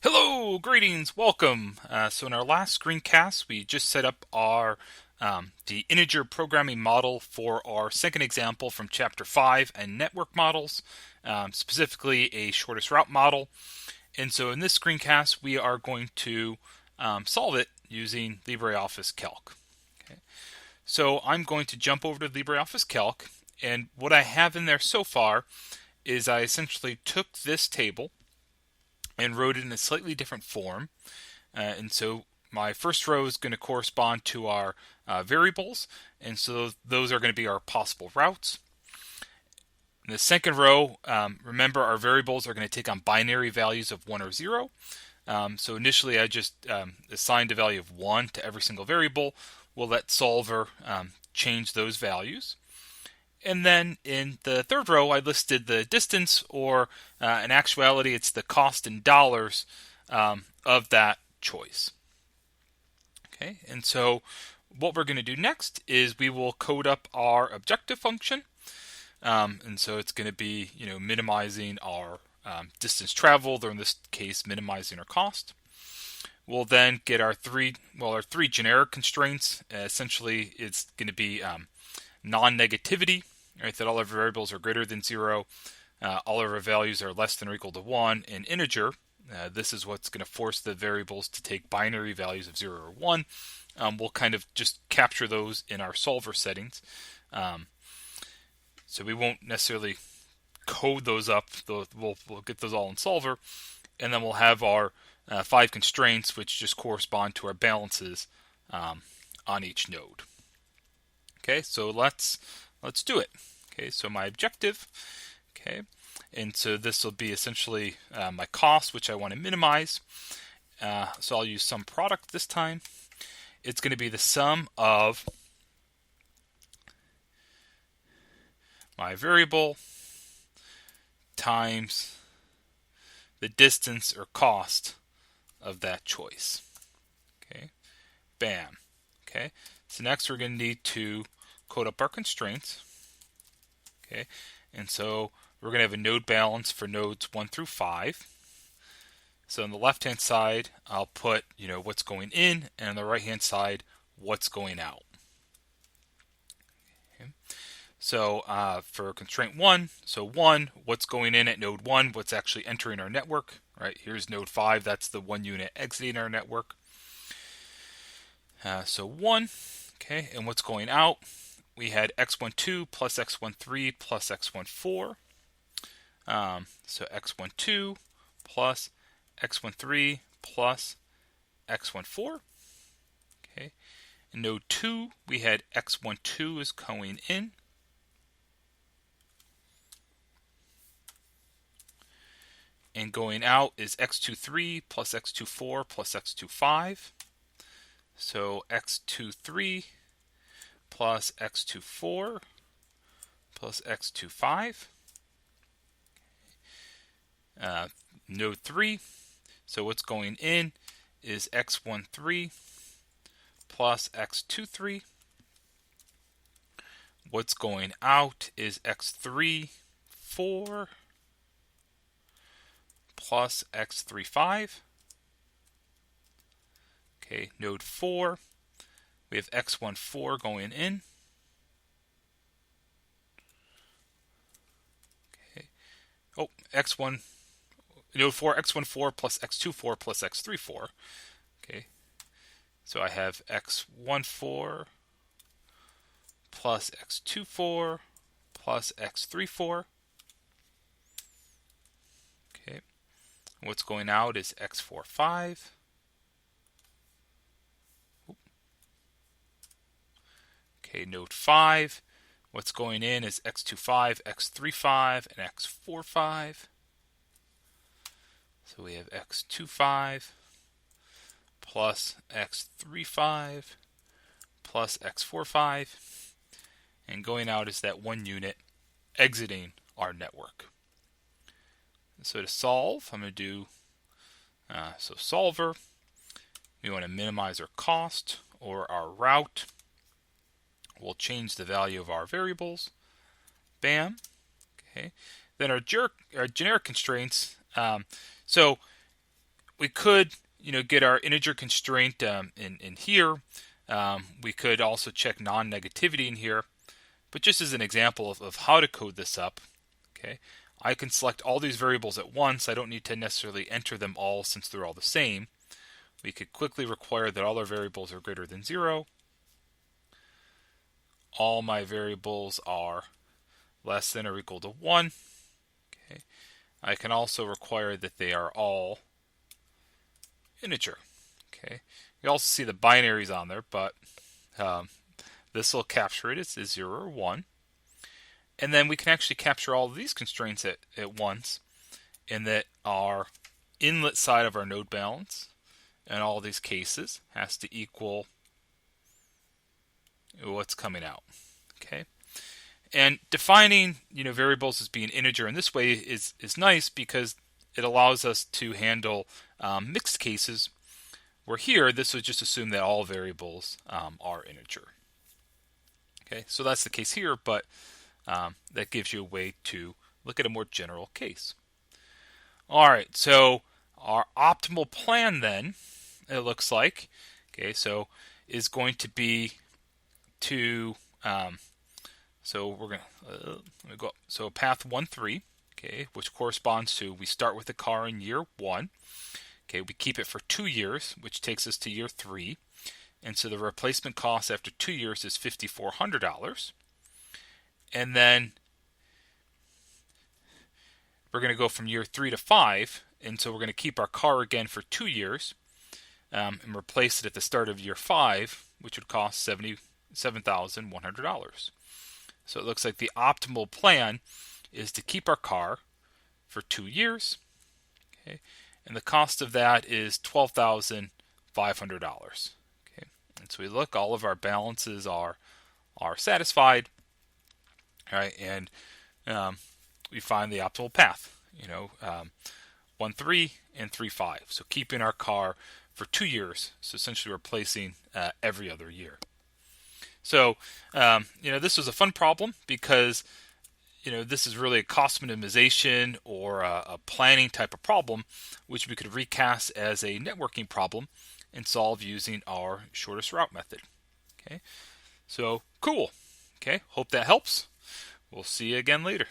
Hello, greetings, welcome. So in our last screencast, we just set up our the integer programming model for our second example from Chapter 5 and network models, specifically a shortest route model. And so in this screencast, we are going to solve it using LibreOffice Calc. Okay. So I'm going to jump over to LibreOffice Calc, and what I have in there so far is I essentially took this table and wrote it in a slightly different form. And so my first row is going to correspond to our variables, and so those are going to be our possible routes. In the second row, remember our variables are going to take on binary values of 1 or 0. So initially I just assigned a value of 1 to every single variable. We'll let solver change those values. And then in the third row, I listed the distance, or in actuality, it's the cost in dollars of that choice. Okay, and so what we're going to do next is we will code up our objective function. And so it's going to be, minimizing our distance traveled, or in this case, minimizing our cost. We'll then get our three generic constraints. Essentially, it's going to be non-negativity, right? That all of our variables are greater than 0, all of our values are less than or equal to 1, and integer. This is what's going to force the variables to take binary values of 0 or 1. We'll kind of just capture those in our solver settings. So we won't necessarily code those up. We'll get those all in solver, and then we'll have our 5 constraints, which just correspond to our balances on each node. Okay, so let's do it. Okay, so my objective. Okay, and so this will be essentially my cost, which I want to minimize. So I'll use sum product this time. It's going to be the sum of my variable times the distance or cost of that choice. Okay, bam. Okay, so next we're going to need to code up our constraints. Okay, and so we're going to have a node balance for nodes 1 through 5. So on the left-hand side, I'll put what's going in, and on the right-hand side, what's going out. Okay. So for constraint 1, so 1, what's going in at node 1, what's actually entering our network, right? Here's node 5, that's the 1 unit exiting our network. So 1, okay, and what's going out? We had x12 plus x13 plus x14. So x12 plus x13 plus x14. Okay. In node 2, we had x12 is going in. And going out is x23 plus x24 plus x25. So x23 plus x24 plus x25. Node 3, so what's going in is x13 plus x23. What's going out is x34 plus x35. Okay, node 4, we have x14 going in. Okay. Oh, node 4, x14 plus x24 plus x34. Okay. So I have x14 plus x24 plus x34. Okay. What's going out is x45. Okay, node 5. What's going in is x25, x35, and x45. So we have x25 plus x35 plus x45. And going out is that 1 unit exiting our network. So to solve, I'm going to do, solver. We want to minimize our cost or our route. We'll change the value of our variables. Bam. Okay. Then our generic constraints. So we could, get our integer constraint in here. We could also check non-negativity in here. But just as an example of how to code this up, okay, I can select all these variables at once. I don't need to necessarily enter them all since they're all the same. We could quickly require that all our variables are greater than 0. All my variables are less than or equal to 1. Okay. I can also require that they are all integer. Okay. You also see the binaries on there, but this will capture it. It's 0 or 1. And then we can actually capture all of these constraints at once, in that our inlet side of our node balance in all these cases has to equal what's coming out. Okay. And defining variables as being integer in this way is nice because it allows us to handle mixed cases, where here this would just assume that all variables are integer. Okay, so that's the case here, but that gives you a way to look at a more general case. All right, so our optimal plan then, it looks like, okay, so is going to be to so we're gonna let me go up. So path 1, 3, okay, which corresponds to we start with the car in year 1. Okay, we keep it for 2 years, which takes us to year 3, and so the replacement cost after 2 years is $5,400. And then we're going to go from year 3 to 5, and so we're going to keep our car again for 2 years and replace it at the start of year 5, which would cost $77,100. So it looks like the optimal plan is to keep our car for 2 years, okay, and the cost of that is $12,500. Okay, and so we look, all of our balances are satisfied, all right, and we find the optimal path, 1, 3 and 3, 5. So keeping our car for 2 years, so essentially replacing every other year. So, this was a fun problem because, this is really a cost minimization or a planning type of problem, which we could recast as a networking problem and solve using our shortest route method. Okay, so cool. Okay, hope that helps. We'll see you again later.